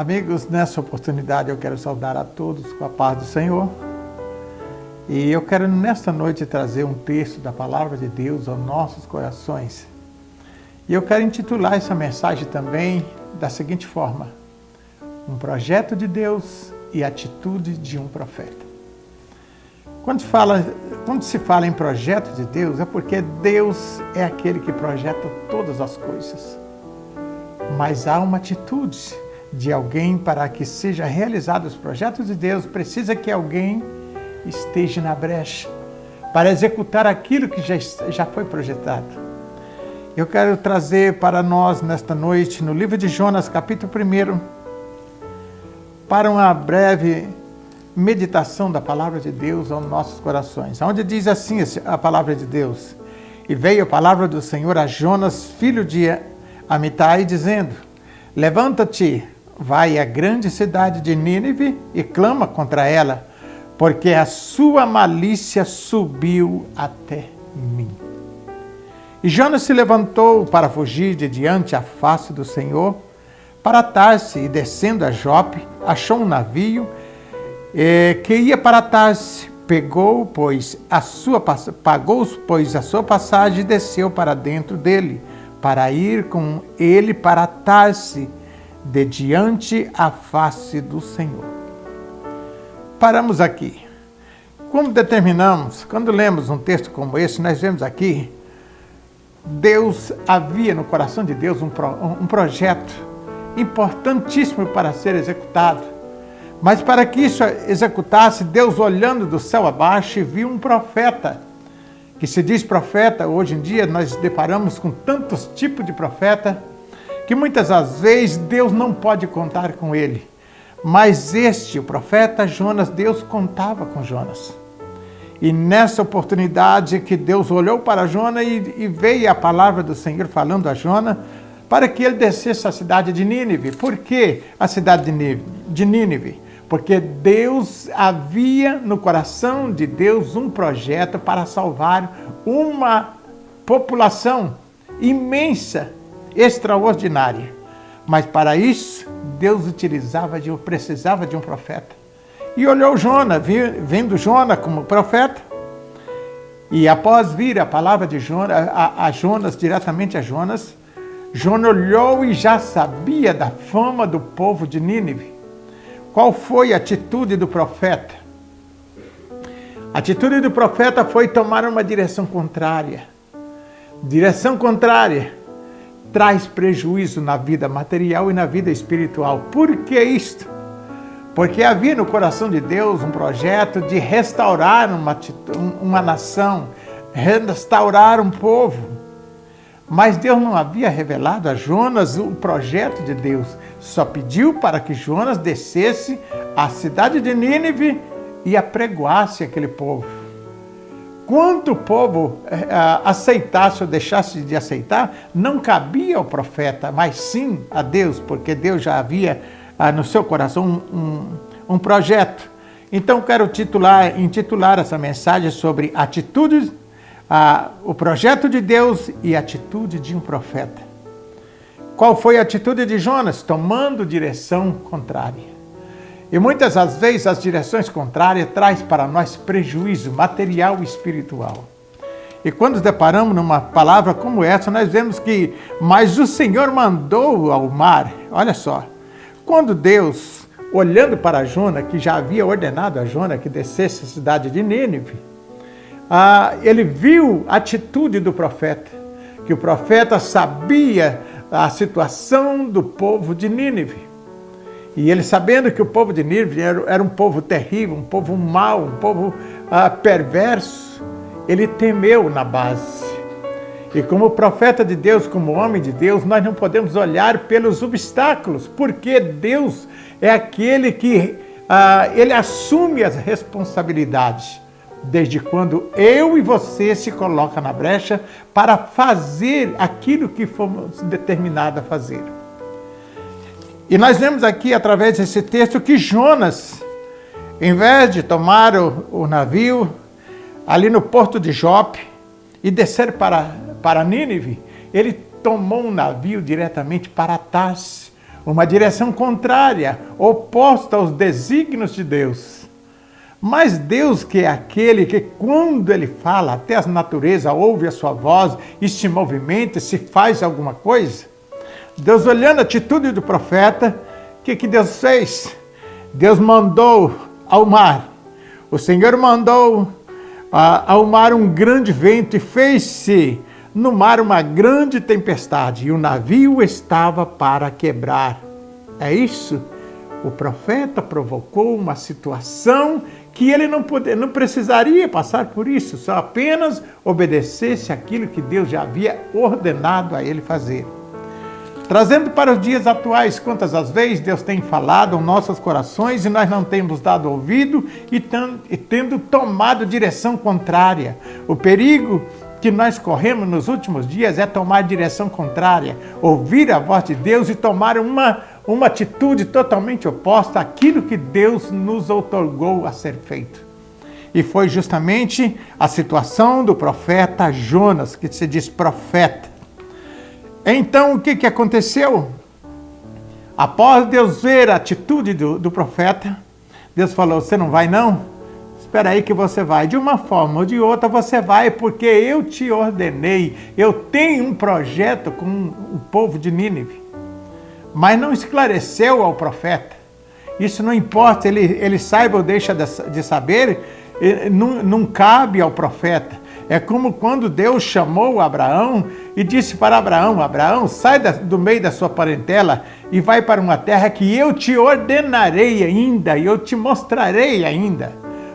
Amigos, nessa oportunidade eu quero saudar a todos com a paz do Senhor. E eu quero nesta noite trazer um texto da Palavra de Deus aos nossos corações. E eu quero intitular essa mensagem também da seguinte forma: um projeto de Deus e atitude de um profeta. Quando se fala em projeto de Deus, é porque Deus é aquele que projeta todas as coisas. Mas há uma atitude de alguém para que seja realizado os projetos de Deus, precisa que alguém esteja na brecha para executar aquilo que já foi projetado. Eu quero trazer para nós nesta noite, no livro de Jonas, capítulo 1, para uma breve meditação da palavra de Deus aos nossos corações, onde diz assim a palavra de Deus: e veio a palavra do Senhor a Jonas, filho de Amitai, dizendo: levanta-te, vai à grande cidade de Nínive e clama contra ela, porque a sua malícia subiu até mim. E Jonas se levantou para fugir de diante a face do Senhor, para Tarse, e descendo a Jope, achou um navio que ia para Tarse, pagou, pois, a sua passagem e desceu para dentro dele, para ir com ele para Tarse, de diante a face do Senhor. Paramos aqui. Como determinamos, quando lemos um texto como esse, nós vemos aqui, Deus havia no coração de Deus um projeto importantíssimo para ser executado. Mas para que isso executasse, Deus, olhando do céu abaixo, viu um profeta, que se diz profeta. Hoje em dia nós deparamos com tantos tipos de profeta, que muitas das vezes Deus não pode contar com ele. Mas o profeta Jonas, Deus contava com Jonas. E nessa oportunidade que Deus olhou para Jonas e veio a palavra do Senhor falando a Jonas, para que ele descesse à cidade de Nínive. Por que a cidade de Nínive? Porque Deus havia no coração de Deus um projeto para salvar uma população imensa, extraordinária. Mas para isso, Deus precisava de um profeta. E olhou Jonas, vendo Jonas como profeta, e após vir a palavra de Jonas, diretamente a Jonas, Jonas olhou e já sabia da fama do povo de Nínive. Qual foi a atitude do profeta? A atitude do profeta foi tomar uma direção contrária. Direção contrária traz prejuízo na vida material e na vida espiritual. Por que isto? Porque havia no coração de Deus um projeto de restaurar uma nação, restaurar um povo. Mas Deus não havia revelado a Jonas o projeto de Deus. Só pediu para que Jonas descesse à cidade de Nínive e apregoasse aquele povo. Quanto o povo aceitasse ou deixasse de aceitar, não cabia ao profeta, mas sim a Deus, porque Deus já havia no seu coração um projeto. Então quero intitular essa mensagem sobre atitudes, o projeto de Deus e a atitude de um profeta. Qual foi a atitude de Jonas? Tomando direção contrária. E muitas das vezes as direções contrárias trazem para nós prejuízo material e espiritual. E quando nos deparamos numa palavra como essa, nós vemos que, mas o Senhor mandou ao mar. Olha só, quando Deus, olhando para Jonas, que já havia ordenado a Jonas que descesse à cidade de Nínive, ele viu a atitude do profeta, que o profeta sabia a situação do povo de Nínive. E ele, sabendo que o povo de Nínive era um povo terrível, um povo mau, um povo perverso, ele temeu na base. E como profeta de Deus, como homem de Deus, nós não podemos olhar pelos obstáculos, porque Deus é aquele que ele assume as responsabilidades. Desde quando eu e você se coloca na brecha para fazer aquilo que fomos determinados a fazer. E nós vemos aqui, através desse texto, que Jonas, em vez de tomar o navio ali no porto de Jope e descer para Nínive, ele tomou um navio diretamente para Tarse, uma direção contrária, oposta aos desígnios de Deus. Mas Deus, que é aquele que, quando Ele fala, até a natureza ouve a sua voz e se movimenta, se faz alguma coisa. Deus, olhando a atitude do profeta, o que Deus fez? Deus mandou ao mar. O Senhor mandou ao mar um grande vento e fez-se no mar uma grande tempestade, e o navio estava para quebrar. É isso? O profeta provocou uma situação que ele não precisaria passar por isso, só apenas obedecesse aquilo que Deus já havia ordenado a ele fazer. Trazendo para os dias atuais, quantas as vezes Deus tem falado aos nossos corações e nós não temos dado ouvido e tendo tomado direção contrária. O perigo que nós corremos nos últimos dias é tomar direção contrária, ouvir a voz de Deus e tomar uma atitude totalmente oposta àquilo que Deus nos outorgou a ser feito. E foi justamente a situação do profeta Jonas, que se diz profeta. Então, o que aconteceu? Após Deus ver a atitude do profeta, Deus falou, você não vai não? Espera aí que você vai. De uma forma ou de outra você vai, porque eu te ordenei. Eu tenho um projeto com o povo de Nínive. Mas não esclareceu ao profeta. Isso não importa, ele saiba ou deixa de saber, não cabe ao profeta. É como quando Deus chamou Abraão e disse para Abraão, Abraão, sai do meio da sua parentela e vai para uma terra que eu te ordenarei ainda, e eu te mostrarei ainda.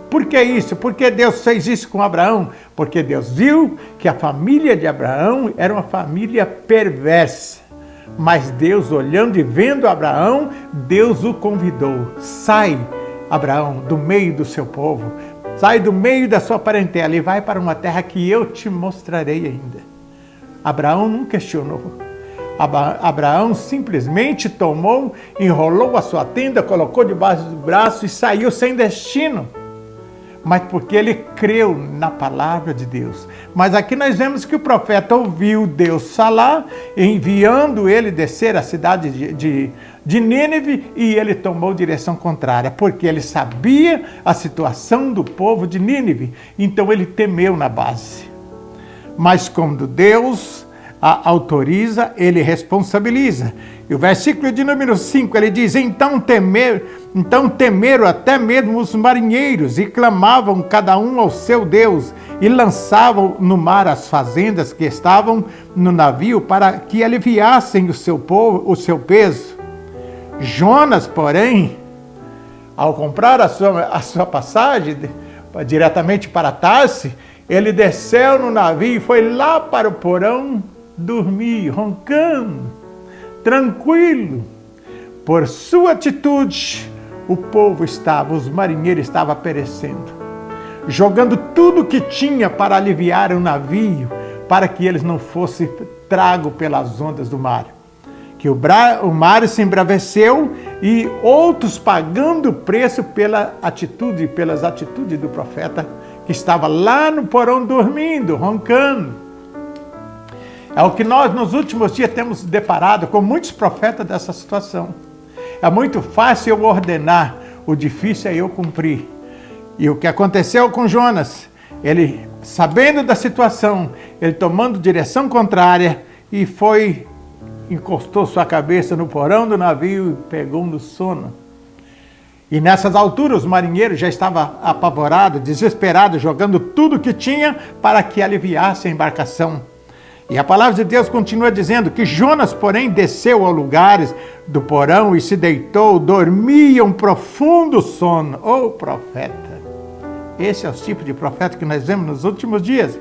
Por que isso? Porque Deus fez isso com Abraão? Porque Deus viu que a família de Abraão era uma família perversa. Mas Deus, olhando e vendo Abraão, Deus o convidou. Sai, Abraão, do meio do seu povo. Sai do meio da sua parentela e vai para uma terra que eu te mostrarei ainda. Abraão não questionou. Abraão simplesmente tomou, enrolou a sua tenda, colocou debaixo do braço e saiu sem destino. Mas porque ele creu na palavra de Deus. Mas aqui nós vemos que o profeta ouviu Deus falar, enviando ele descer à cidade de Nínive, e ele tomou direção contrária, porque ele sabia a situação do povo de Nínive, então ele temeu na base. Mas quando Deus autoriza, ele responsabiliza. E o versículo de número 5, ele diz, então temeram até mesmo os marinheiros e clamavam cada um ao seu Deus e lançavam no mar as fazendas que estavam no navio para que aliviassem o seu peso. Jonas, porém, ao comprar a sua passagem diretamente para Tarse, ele desceu no navio e foi lá para o porão dormir, roncando, tranquilo. Por sua atitude, os marinheiros estavam perecendo, jogando tudo que tinha para aliviar o navio, para que eles não fossem tragos pelas ondas do mar. Que o mar se embraveceu e outros pagando o preço pelas atitudes do profeta, que estava lá no porão dormindo, roncando. É o que nós nos últimos dias temos deparado com muitos profetas dessa situação. É muito fácil eu ordenar, o difícil é eu cumprir. E o que aconteceu com Jonas, ele sabendo da situação, ele tomando direção contrária e encostou sua cabeça no porão do navio e pegou no sono. E nessas alturas os marinheiros já estavam apavorados, desesperados, jogando tudo que tinha para que aliviasse a embarcação. E a palavra de Deus continua dizendo que Jonas, porém, desceu ao lugar do porão e se deitou, dormia um profundo sono. Ô profeta! Esse é o tipo de profeta que nós vemos nos últimos dias.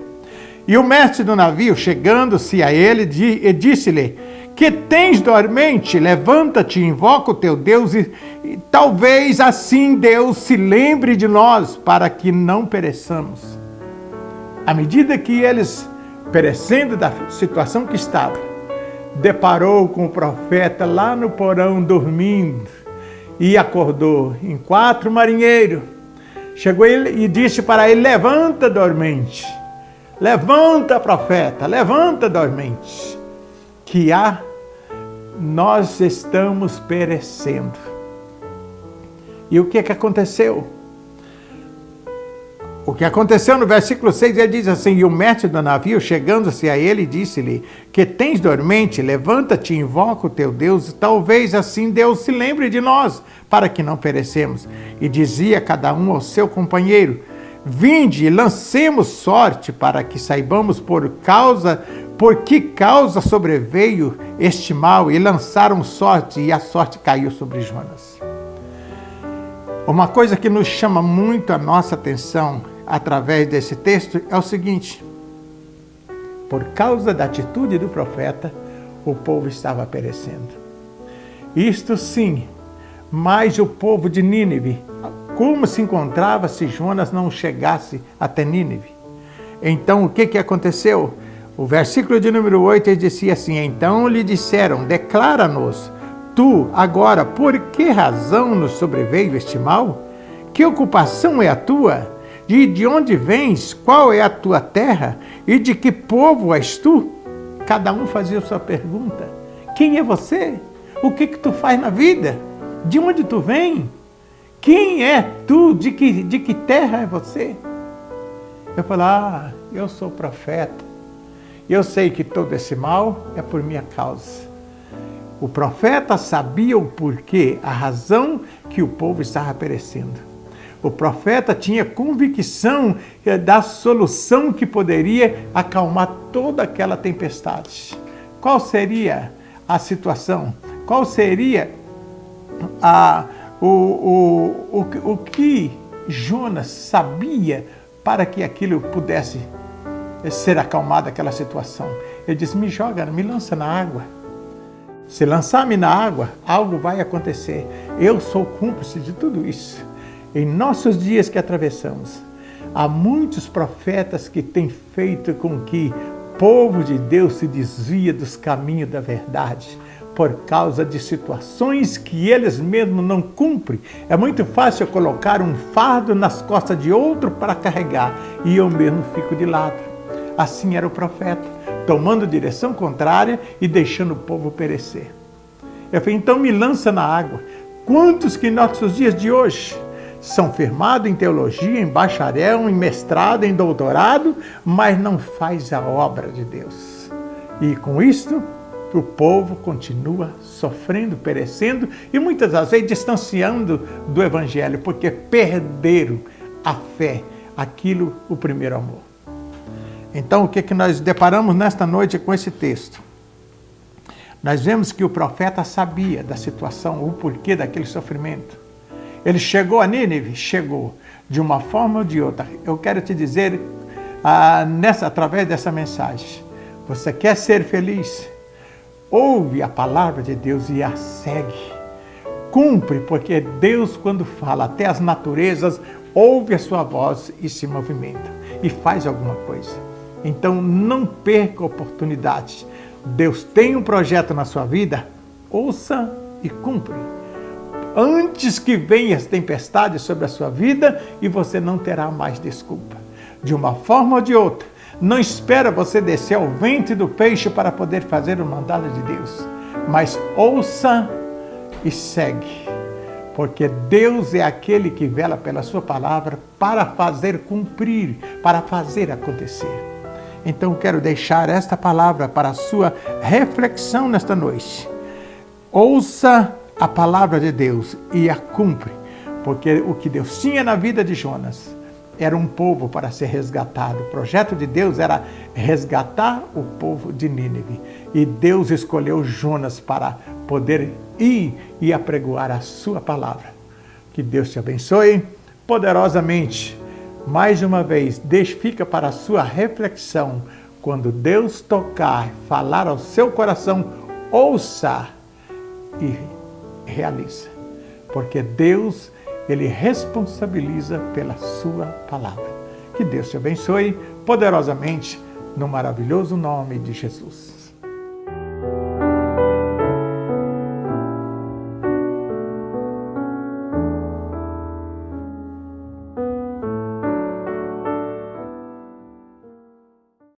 E o mestre do navio, chegando-se a ele, disse-lhe, que tens dormente? Levanta-te, invoca o teu Deus e talvez assim Deus se lembre de nós para que não pereçamos. À medida que eles, perecendo da situação que estava, deparou com o profeta lá no porão dormindo e acordou em 4 marinheiros. Chegou ele e disse para ele, levanta dormente, levanta profeta, levanta dormente, que há nós estamos perecendo. E o que aconteceu? O que aconteceu no versículo 6, ele diz assim: e o mestre do navio, chegando-se a ele, disse-lhe: que tens dormente? Levanta-te e invoca o teu Deus, talvez assim Deus se lembre de nós, para que não perecemos. E dizia cada um ao seu companheiro: vinde e lancemos sorte, para que saibamos por que causa sobreveio este mal. E lançaram sorte, e a sorte caiu sobre Jonas. Uma coisa que nos chama muito a nossa atenção através desse texto é o seguinte: por causa da atitude do profeta, o povo estava perecendo. Isto sim, mas o povo de Nínive, como se encontrava se Jonas não chegasse até Nínive? Então o que aconteceu? O versículo de número 8 ele dizia assim: então lhe disseram, declara-nos, tu agora, por que razão nos sobreveio este mal? Que ocupação é a tua? De onde vens? Qual é a tua terra? E de que povo és tu? Cada um fazia a sua pergunta. Quem é você? O que tu faz na vida? De onde tu vem? Quem é tu? De que terra é você? Eu falei: eu sou profeta. Eu sei que todo esse mal é por minha causa. O profeta sabia o porquê, a razão que o povo estava perecendo. O profeta tinha convicção da solução que poderia acalmar toda aquela tempestade. Qual seria a situação? Qual seria o que Jonas sabia para que aquilo pudesse ser acalmada, aquela situação? Ele disse: me lança na água. Se lançar-me na água, algo vai acontecer. Eu sou cúmplice de tudo isso. Em nossos dias que atravessamos, há muitos profetas que têm feito com que o povo de Deus se desvia dos caminhos da verdade por causa de situações que eles mesmos não cumprem. É muito fácil eu colocar um fardo nas costas de outro para carregar e eu mesmo fico de lado. Assim era o profeta, tomando direção contrária e deixando o povo perecer. Eu falei: então me lança na água. Quantos que em nossos dias de hoje são firmados em teologia, em bacharel, em mestrado, em doutorado, mas não faz a obra de Deus. E com isto, o povo continua sofrendo, perecendo e muitas das vezes distanciando do Evangelho, porque perderam a fé, o primeiro amor. Então, o que nós deparamos nesta noite com esse texto? Nós vemos que o profeta sabia da situação, o porquê daquele sofrimento. Ele chegou a Nínive? Chegou. De uma forma ou de outra. Eu quero te dizer, através dessa mensagem, você quer ser feliz? Ouve a palavra de Deus e a segue. Cumpre, porque Deus, quando fala, até as naturezas, ouve a sua voz e se movimenta. E faz alguma coisa. Então, não perca a oportunidade. Deus tem um projeto na sua vida, ouça e cumpre. Antes que venham as tempestades sobre a sua vida e você não terá mais desculpa. De uma forma ou de outra, não espera você descer ao ventre do peixe para poder fazer o mandado de Deus. Mas ouça e segue. Porque Deus é aquele que vela pela sua palavra para fazer cumprir, para fazer acontecer. Então quero deixar esta palavra para a sua reflexão nesta noite. Ouça a palavra de Deus e a cumpre, porque o que Deus tinha na vida de Jonas era um povo para ser resgatado. O projeto de Deus era resgatar o povo de Nínive. E Deus escolheu Jonas para poder ir e apregoar a sua palavra. Que Deus te abençoe poderosamente. Mais uma vez, fica para a sua reflexão. Quando Deus tocar, falar ao seu coração, ouça e realiza. Porque Deus, Ele responsabiliza pela sua palavra. Que Deus te abençoe poderosamente no maravilhoso nome de Jesus.